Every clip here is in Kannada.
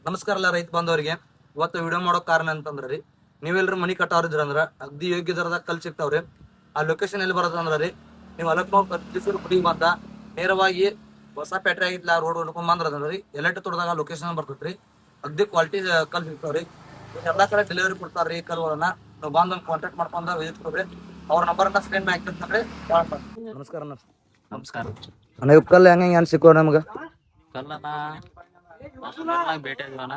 ನಮಸ್ಕಾರ ಎಲ್ಲ ರೈತ ಬಾಂಧವರಿಗೆ. ಇವತ್ತು ವಿಡಿಯೋ ಮಾಡೋ ಕಾರಣ ಅಂತಂದ್ರೆ ರೀ, ನೀವೆಲ್ಲರೂ ಮನಿ ಕಟ್ಟೋರಿದ್ರಂದ್ರ ಅಗ್ದಿ ಯೋಗ್ಯ ದರದಾಗ ಕಲ್ ಸಿಗ್ತಾವ್ರಿ. ಆ ಲೊಕೇಶನ್ ಎಲ್ಲಿ ಬರೋದಂದ್ರ ರೀ, ನೀವು ಅಲಕ್ನೋ ಕುಡಿಗೆ ಬಂದ ನೇರವಾಗಿ ಹೊಸ ಪೇಟೆ ಆಗಿತ್ಲ ರೋಡ್ ಹುಡ್ಕೊಂಡ್ ಬಂದ್ರದ್ರಿ ಎಲ್ಲೆಟ್ಟು ತೊಡ್ದಾಗ ಲೊಕೇಶನ್ ಬರ್ತೈತ್ರಿ. ಅಗ್ದಿ ಕ್ವಾಲಿಟಿ ಕಲ್ ಸಿಗ್ತಾವ್ರಿ. ಎಲ್ಲಾ ಕಡೆ ಡೆಲಿವರಿ ಕೊಡ್ತಾರ್ರಿ ಕಲ್ಗಳನ್ನ. ನಾವು ಬಂದ್ ಕಾಂಟ್ಯಾಕ್ಟ್ ಮಾಡ್ಕೊಂಡ ವಿಸಿಟ್ ಕೊಡ್ರಿ. ಅವ್ರ ನಂಬರ್ನ ಸ್ಕ್ರೀನ್ ಮ್ಯಾಗ್ ಹಾಕಿರ್ತಾನ್ರಿ. ನಮಸ್ಕಾರ ನಮಸ್ಕಾರ. ಅಣ್ಣ, ಇವ್ ಕಲ್ ಹೆಂಗ ಏನ್ ಸಿಕ್ಕೋ ನಮ್ಗ? ಕಲ್ಲನ ಭೇಟಿ ಆಗಿಲ್ಲಣ್ಣ,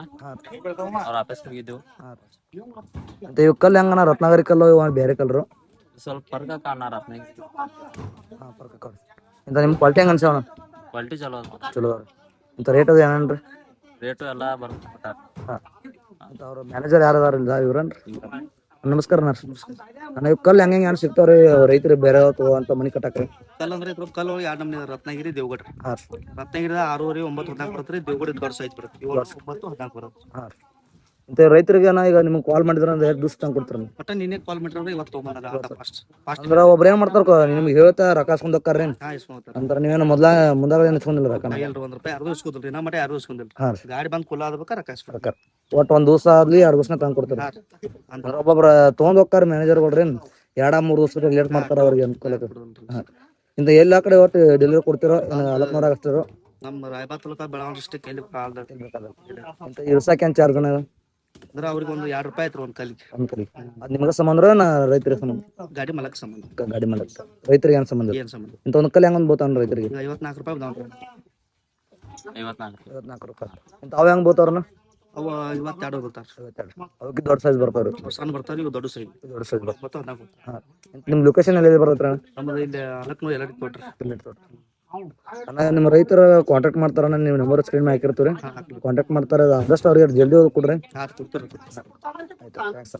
ಅವ್ರ ಆಫೀಸ್ ಹೋಗಿದ್ದೆವು. ಮತ್ತೆ ಇವ್ ಕಲ್ ಹೆಂಗನ ರತ್ನಾಗರಿ ಕಲ್ಲು ಇವ ಬೇರೆ ಕಲ್ರು? ಸ್ವಲ್ಪ ಫರ್ಕ ಕಾಣ ರತ್ನಾಗಿ ಇಂತ ನಿಮ್ ಕ್ವಾಲಿಟಿ ಹೆಂಗ ಅನ್ಸವಣ? ಕ್ವಾಲಿಟಿ ಚಲೋ ಅದ. ಚಲೋ ಇಂತ ರೇಟ್ ಅದು ಏನೇನ್ರಿ? ರೇಟು ಎಲ್ಲ ಬರ್ತಾರೆ. ಅಂತ ಅವ್ರ ಮ್ಯಾನೇಜರ್ ಯಾರು ಅದಾರ ಇವ್ರನ್ರಿ? ನಮಸ್ಕಾರ ಅಣ್ಣ, ಇವ್ ಕಲ್ ಹೆಂಗ ಏನ್ ಸಿಗ್ತಾವ್ರಿ ರೈತರು ಬೇರೆ ಅಂತ ಮನಿ ಕಟ್ಟಾಕ್ರಿ? ಕಲ್ ಅಂದ್ರೆ ಇದ್ರ ಕಲ್ಲು ಎರಡು ನಮ್ನಿ ರತ್ನಗಿರಿ ದೇವಗಡ್ರಿ. ರತ್ನಗಿರಿ 6 9 14 ಬರುತ್ತೆ. ದೇವಗಡ ದೊಡ್ಡ ಸೈಜ್ ಬರುತ್ತೆ. 7 9 14 ಬರುತ್ತೆ. ಮತ್ತೆ ರೈತರಿಗೆ ಈಗ ನಿಮ್ಗೆ ಕಾಲ್ ಮಾಡಿದ್ರ ಅಂದ್ರೆ ಎಷ್ಟು ದಿವಸ ತಂದು ಕೊಡ್ತಾರ? ಒಟ್ಟ ನೀನೇ ಕಾಲ್ ಮಾಡಿದ್ರೆ ಇವತ್ತು ತೊಗೊಂಬಂದ ಫಾಸ್ಟ್ ಅಂದ್ರೆ ಒಬ್ರು ಏನ್ ಮಾಡ್ತಾರ, ನಿಮ್ಗೆ ಹೇಳ್ತಾ ರೊಕ್ಕ ಇಸ್ಕೊಂಡ್ ಹೋಗ್ತಾರ್ರಿ ಇಸ್ಕೊಂತಾರ. ಅಂದ್ರೆ ನೀವೇನು ಮುಂದಾಗ ಇಸ್ಕೊಂಡಿಲ್ಲ ರೊಕ್ಕ? ಎಲ್ರು ₹1 ಯಾರು ಇಸ್ಕೋದಿಲ್ರಿ. ನಮ್ಮ ಮಟ್ಟ ಯಾರು ಇಸ್ಕೊಂಡಿಲ್ಲ. ಗಾಡಿ ಬಂದ್ ಕುಲ್ಲ ಆದ್ಬೇಕಾ ರೊಕ್ಕ ಇಸ್ಕೊಡ್ತಾರ. ಒಟ್ಟು ಒಂದ್ ದಿವಸ ಆಗ್ಲಿ 2 ದಿವಸ ತಂದು ಕೊಡ್ತಾರ. ಒಬ್ಬೊಬ್ರ ತೊಗೊಂಡ್ ಹೋಗ್ತಾರ ಮ್ಯಾನೇಜರ್ ಕೊಡ್ರಿ, 2-3 ದಿವಸ ಲೇಟ್ ಮಾಡ್ತಾರ ಅವ್ರಿಗೆ ಅನ್ಕೊಳಕ. ಇಂತ ಎಲ್ಲಾ ಕಡೆ ಒಟ್ಟು ಡೆಲಿವರಿ ಕೊಡ್ತಿರೋ ಅಲಕ್ನೂರಾಗ ಅಷ್ಟಿರೋ? ನಮ್ಮ ರಾಯಬಾಗ್ ತಾಲೂಕಾ ಬೆಳಗಾವಿ ಡಿಸ್ಟ್ರಿಕ್ಟ್ ಎಲ್ಲಿ ಕಾಲ್ದ ಇರ್ಸಾಕ ಏನ್ ಚಾರ್ಜ್ ಅಂದ್ರೆ ಅವ್ರಿಗೆ ಒಂದು ₹2 ಐತ್ರಿ ಒಂದ್ ಕಲ್ಲಿಗೆ. ಅದ್ ನಿಮ್ಗ ಸಂಬಂಧ ರೈತರಿಗೆ ಸಂಬಂಧ? ಗಾಡಿ ಮಲಕ್ ಸಂಬಂಧ. ಗಾಡಿ ಮಾಡಕ್ ರೈತರಿಗೆ ಏನ್ ಸಂಬಂಧ? ಏನ್ ಸಂಬಂಧ? ಇಂತ ಒಂದ್ ಕಲ್ ಹೆಂಗ್ ಬೋತಾನ ರೈತರಿಗೆ? ₹54 ಬಂದವ್ರಿ. 54 ರೂಪಾಯಿ. ಇಂತ ಅವ ಹೆಂಗ್ ಬೋತಾವ್ರನ? ಅವ 52 ಬರ್ತಾರ. ಅವಕ್ಕೆ ದೊಡ್ಡ ಸೈಜ್ ಬರ್ತಾವ್ರಿ. ಸಣ್ಣ ಬರ್ತಾರ, ಇವು ದೊಡ್ಡ ಸೈಜ್. ದೊಡ್ಡ ಸೈಜ್ ಬರ್ತಾವ. 14 ನಿಮ್ ಲೊಕೇಶನ್ ಎಲ್ಲಿ ಬರ್ತೈತ್ರ? ನಮ್ಮದು ಇಲ್ಲಿ ಅಲಕ್ನೂರ್ ಎಲ್ಲರಿಗೆ ಕೊಟ್ರಿ. ಅಣ್ಣ, ನಿಮ್ಮ ರೈತರ ಕಾಂಟ್ಯಾಕ್ಟ್ ಮಾಡ್ತಾರ, ನೀವು ನಂಬರ್ ಸ್ಕ್ರೀನ್ ಹಾಕಿರ್ತೀರಿ. ಕಾಂಟ್ಯಾಕ್ಟ್ ಮಾಡ್ತಾರೆ, ಆದಷ್ಟು ಅವ್ರಿಗೆ ಜಲ್ದಿ ಕೊಡ್ರಿ. ಕೊಡ್ತಾರೆ. ಆಯ್ತು, ಥ್ಯಾಂಕ್ಸ್.